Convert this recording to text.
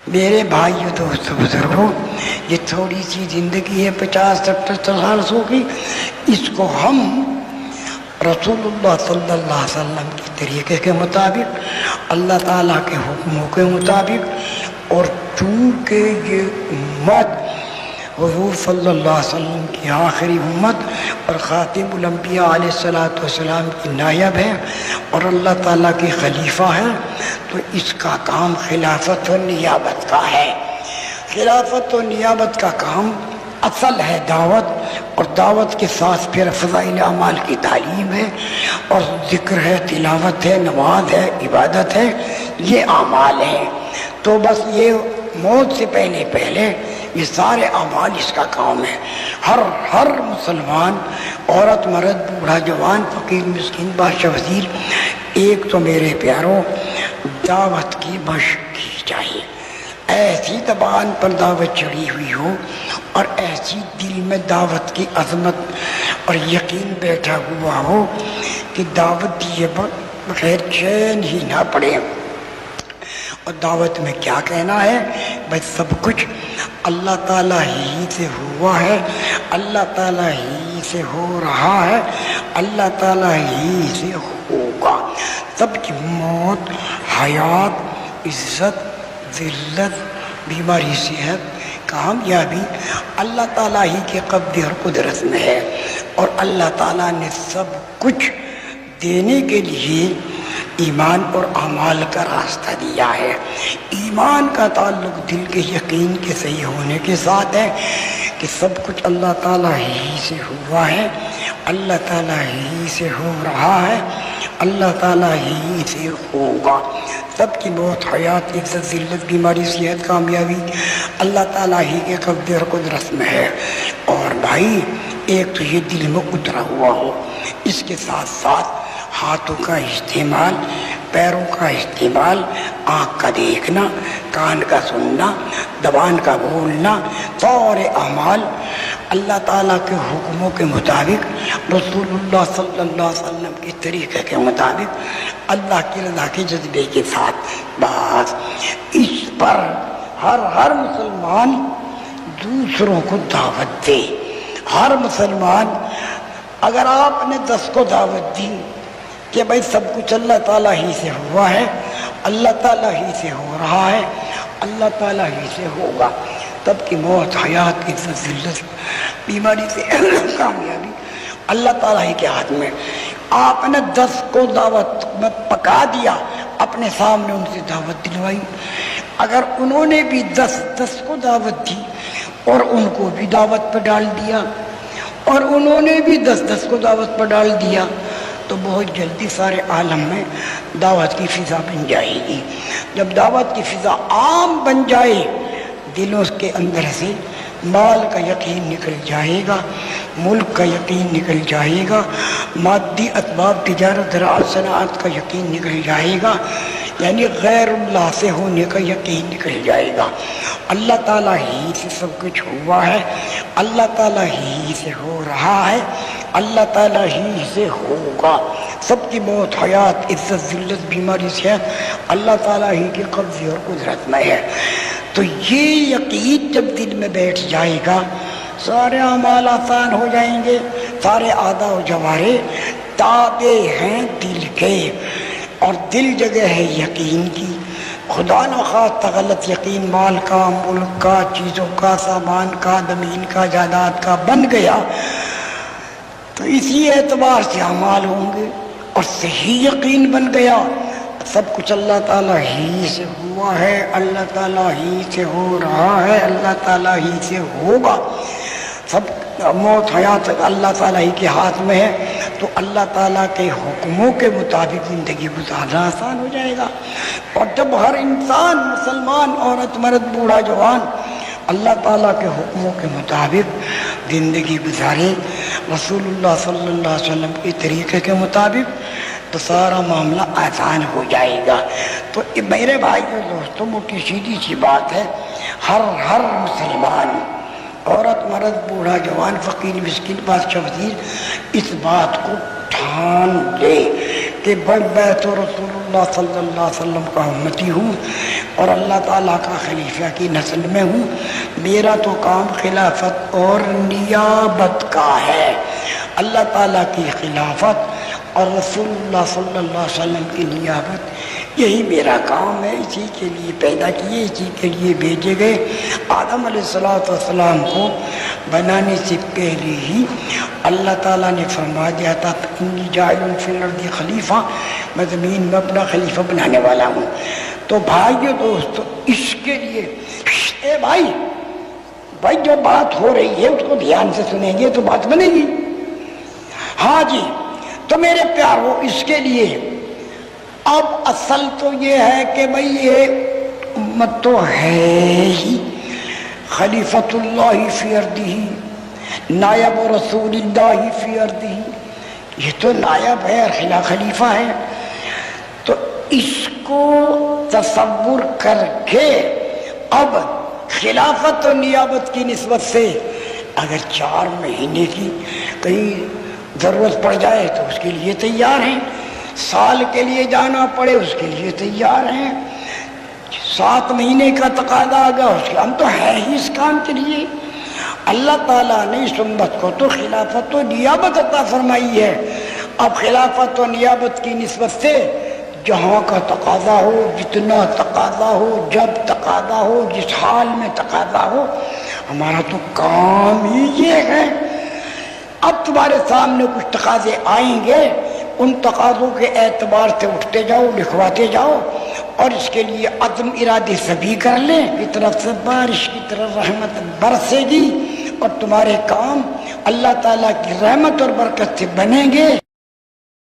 میرے بھائیو دوستو بزرگوں، یہ تھوڑی سی زندگی ہے 50-70 سال کی، اس کو ہم رسول اللہ صلی اللہ علیہ وسلم کے طریقے کے مطابق، اللہ تعالیٰ کے حکموں کے مطابق، اور چونکہ یہ امت حضور صلی اللہ علیہ وسلم کی آخری امت اور خاتم الانبیاء علیہ السلام کی نائب ہے اور اللہ تعالیٰ کی خلیفہ ہے، تو اس کا کام خلافت و نیابت کا ہے۔ خلافت و نیابت کا کام اصل ہے دعوت، اور دعوت کے ساتھ پھر فضائل اعمال کی تعلیم ہے، اور ذکر ہے، تلاوت ہے، نماز ہے، عبادت ہے، یہ اعمال ہیں۔ تو بس یہ موت سے پہلے یہ سارے اعمال اس کا کام ہے۔ ہر مسلمان، عورت مرد، بوڑھا جوان، فقیر مسکین، بادشاہ وزیر، ایک تو میرے پیاروں دعوت کی مشق کی چاہیے، ایسی زبان پر دعوت چڑھی ہوئی ہو اور ایسی دل میں دعوت کی عظمت اور یقین بیٹھا ہوا ہو کہ دعوت دیے بغیر چین ہی نہ پڑے۔ اور دعوت میں کیا کہنا ہے؟ بس سب کچھ اللہ تعالیٰ ہی سے ہوا ہے، اللہ تعالیٰ ہی سے ہو رہا ہے، اللہ تعالیٰ ہی سے ہوگا۔ سب کی موت، حیات، عزت، ذلت، بیماری، صحت، کامیابی اللہ تعالیٰ ہی کے قبضے اور قدرت میں ہے، اور اللہ تعالیٰ نے سب کچھ دینے کے لیے ایمان اور اعمال کا راستہ دیا ہے۔ ایمان کا تعلق دل کے یقین کے صحیح ہونے کے ساتھ ہے کہ سب کچھ اللہ تعالیٰ ہی سے ہوا ہے، اللہ تعالیٰ ہی سے ہو رہا ہے، اللہ تعالیٰ ہی سے ہوگا۔ سب کی موت، حیات، عزت، ذلت، بیماری، صحت، کامیابی اللہ تعالیٰ ہی کے قبضے اور قدرت میں ہے۔ اور بھائی ایک تو یہ دل میں اترا ہوا ہو، اس کے ساتھ ساتھ ہاتھوں کا استعمال، پیروں کا استعمال، آنکھ کا دیکھنا، کان کا سننا، زبان کا بولنا، سارے اعمال اللہ تعالیٰ کے حکموں کے مطابق، رسول اللہ صلی اللہ علیہ وسلم کے طریقے کے مطابق، اللہ کی رضا کے جذبے کے ساتھ۔ بس اس پر ہر مسلمان دوسروں کو دعوت دے۔ ہر مسلمان، اگر آپ نے 10 کو دعوت دی کہ بھائی سب کچھ اللہ تعالیٰ ہی سے ہوا ہے، اللہ تعالیٰ ہی سے ہو رہا ہے، اللہ تعالیٰ ہی سے ہوگا، تب کی موت، حیات، عزت، ذلت، بیماری سے کامیابی اللہ تعالیٰ ہی کے ہاتھ میں۔ آپ نے 10 کو دعوت میں پکا دیا، اپنے سامنے ان سے دعوت دلوائی، اگر انہوں نے بھی 10 کو دعوت دی اور ان کو بھی دعوت پہ ڈال دیا، اور انہوں نے بھی 10 کو دعوت پہ ڈال دیا، تو بہت جلدی سارے عالم میں دعوت کی فضا بن جائے گی۔ جب دعوت کی فضا عام بن جائے، دلوں کے اندر سے مال کا یقین نکل جائے گا، ملک کا یقین نکل جائے گا، مادی اسباب، تجارت، زراعت، صنعت کا یقین نکل جائے گا، یعنی غیر اللہ سے ہونے کا یقین نکل جائے گا۔ اللہ تعالیٰ ہی سے سب کچھ ہوا ہے، اللہ تعالیٰ ہی سے ہو رہا ہے، اللہ تعالیٰ ہی سے ہوگا۔ سب کی موت، حیات، عزت، ذلت، بیماری، صحت اللہ تعالیٰ ہی کے قبضے اور قدرت میں ہے۔ تو یہ یقین جب دل میں بیٹھ جائے گا، سارے اعمال آسان ہو جائیں گے، سارے اعضاء و جوارح تابع ہیں دل کے، اور دل جگہ ہے یقین کی۔ خدا نخواستہ غلط یقین مال کا، ملک کا، چیزوں کا، سامان کا، زمین کا، جائیداد کا بن گیا، تو اسی اعتبار سے اعمال ہوں گے۔ اور صحیح یقین بن گیا، سب کچھ اللہ تعالیٰ ہی سے ہوا ہے، اللہ تعالیٰ ہی سے ہو رہا ہے، اللہ تعالیٰ ہی سے ہوگا، سب موت، حیات اللہ تعالیٰ ہی کے ہاتھ میں ہے، تو اللہ تعالیٰ کے حکموں کے مطابق زندگی گزارنا آسان ہو جائے گا۔ اور جب ہر انسان، مسلمان، عورت، مرد، بوڑھا جوان اللہ تعالیٰ کے حکموں کے مطابق زندگی گزارے، رسول اللہ صلی اللہ علیہ وسلم کے طریقے کے مطابق، تو سارا معاملہ آسان ہو جائے گا۔ تو میرے بھائیو دوستوں، موٹی سیدھی سی بات ہے، ہر مسلمان، عورت، مرد، بوڑھا جوان، فقیر مسکین، بادشاہ وزیر، اس بات کو ٹھان لے کہ میں تو رسول اللہ اللہ صلی اللہ علیہ وسلم کا امتی ہوں اور اللہ تعالیٰ کا خلیفہ کی نسل میں ہوں. میرا تو کام خلافت اور نیابت کا ہے. اللہ تعالیٰ کی خلافت اور رسول اللہ صلی اللہ علیہ وسلم کی نیابت، یہی میرا کام ہے. اسی کے لیے پیدا کیے، اسی کے لیے بھیجے گئے. آدم علیہ السلام کو بنانے سے پہلے ہی اللہ تعالیٰ نے فرما دیا تھا انی جاعل فی الارض خلیفہ، میں زمین میں اپنا خلیفہ بنانے والا ہوں. تو بھائیو دوستو، اس کے لیے اے بھائی جو بات ہو رہی ہے اس کو دھیان سے سنیں گے تو بات بنے گی. ہاں جی، تو میرے پیارو، اس کے لیے اب اصل تو یہ ہے کہ بھئی یہ امت تو ہے ہی خلیفۃ اللہ فی ارضہ، نائب رسول اللہ فی ارضہ، یہ تو نائب ہے اور خلیفہ ہے. تو اس کو تصور کر کے اب خلافت و نیابت کی نسبت سے اگر 4 مہینے کی کہیں ضرورت پڑ جائے تو اس کے لیے تیار ہیں. سال کے لیے جانا پڑے اس کے لیے تیار ہیں. 7 مہینے کا تقاضا آگا اس کے، ہم تو ہے ہی اس کام کے لیے. اللہ تعالیٰ نے اس امت کو تو خلافت و نیابت عطا فرمائی ہے. اب خلافت و نیابت کی نسبت سے جہاں کا تقاضا ہو، جتنا تقاضا ہو، جب تقاضا ہو، جس حال میں تقاضا ہو، ہمارا تو کام ہی یہ ہے. اب تمہارے سامنے کچھ تقاضے آئیں گے، ان تقاضوں کے اعتبار سے اٹھتے جاؤ، لکھواتے جاؤ، اور اس کے لیے عزم ارادے سبھی کر لیں. کی طرف سے بارش کی طرح رحمت برسے گی اور تمہارے کام اللہ تعالیٰ کی رحمت اور برکت سے بنیں گے.